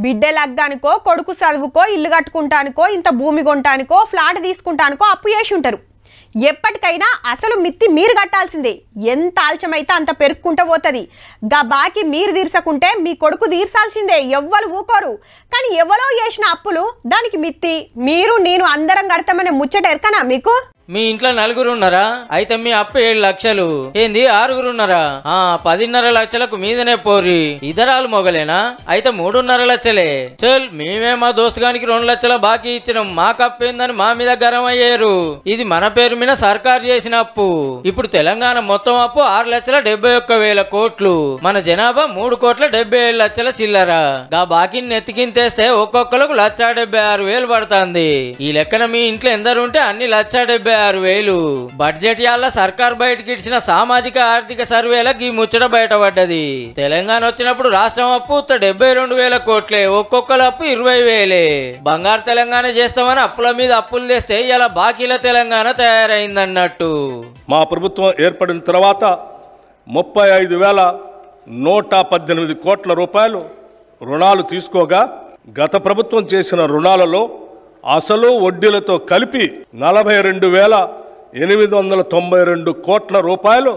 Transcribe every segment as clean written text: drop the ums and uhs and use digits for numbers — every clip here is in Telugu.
బిడ్డ లగ్గానికో కొడుకు చదువుకో ఇల్లు కట్టుకుంటానికో ఇంత భూమి కొంటానికో ఫ్లాట్ తీసుకుంటానికో అప్పు చేసి ఉంటారు. ఎప్పటికైనా అసలు మిత్తి మీరు కట్టాల్సిందే. ఎంత ఆలస్యమైతే అంత పెరుక్కుంటూ పోతుంది. గా బాకీ మీరు తీర్చకుంటే మీ కొడుకు తీర్చాల్సిందే. ఎవ్వరు ఊకోరు. కానీ ఎవరో చేసిన అప్పులు దానికి మిత్తి మీరు నేను అందరం కడతామనే ముచ్చట ఎరకనా మీకు? మీ ఇంట్లో 4 ఉన్నారా? అయితే మీ అప్పు 7 లక్షలు. ఏంది 6 ఉన్నారా? 10.5 లక్షలకు మీదనే పోరి. ఇద్దరాలు మొగలేనా? అయితే 3.5 లక్షలే. చల్ మేమే మా దోస్తుగానికి 2 లక్షల బాకీ ఇచ్చినాం. మాకు అప్పు ఏందని మా మీద గరం అయ్యారు. ఇది మన పేరు మీద సర్కారు చేసిన అప్పు. ఇప్పుడు తెలంగాణ మొత్తం అప్పు 6,71,000 కోట్లు. మన జనాభా 3,77,00,000 చిల్లర. గా బాకీని నెత్తికింతేస్తే ఒక్కొక్కలకు 1,76,000 పడుతుంది. ఈ లెక్కన మీ ఇంట్లో ఎందరుంటే అన్ని 1,76,000. బడ్జెట్ యాళ్ళ సర్కార్ బయటకి ఇచ్చిన సామాజిక ఆర్థిక సర్వేలకు ఈ ముచ్చట బయటపడ్డది. తెలంగాణ వచ్చినప్పుడు రాష్ట్రం అప్పు 72,000 కోట్లే. ఒక్కొక్కల అప్పు 20,000. బంగారు తెలంగాణ చేస్తామని అప్పుల మీద అప్పులు తెస్తే ఇలా బాకీల తెలంగాణ తయారైందన్నట్టు. మా ప్రభుత్వం ఏర్పడిన తర్వాత 35,118 కోట్ల రూపాయలు రుణాలు తీసుకోగా గత ప్రభుత్వం చేసిన రుణాలలో అసలు వడ్డీలతో కలిపి 42,892 కోట్ల రూపాయలు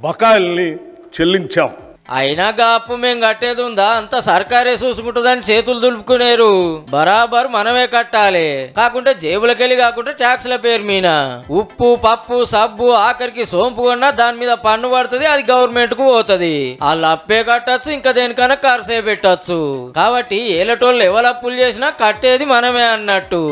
బకాయిల్ని చెల్లించాం. అయినా గా అప్పు మేము కట్టేది ఉందా? అంత సర్కారే చూసుకుంటుందని చేతులు దులుపుకునేరు. బరాబర్ మనమే కట్టాలి. కాకుంటే జేబులకెళ్ళి కాకుండా ట్యాక్స్ల పేరు మీద ఉప్పు పప్పు సబ్బు ఆఖరికి సోంపు కొన్నా దాని మీద పన్ను పడుతుంది. అది గవర్నమెంట్ కు పోతుంది. వాళ్ళు అప్పే కట్టచ్చు, ఇంకా దేనికన్నా ఖర్చే పెట్టచ్చు. కాబట్టి ఏలటోళ్ళు ఎవరు అప్పులు చేసినా కట్టేది మనమే అన్నట్టు.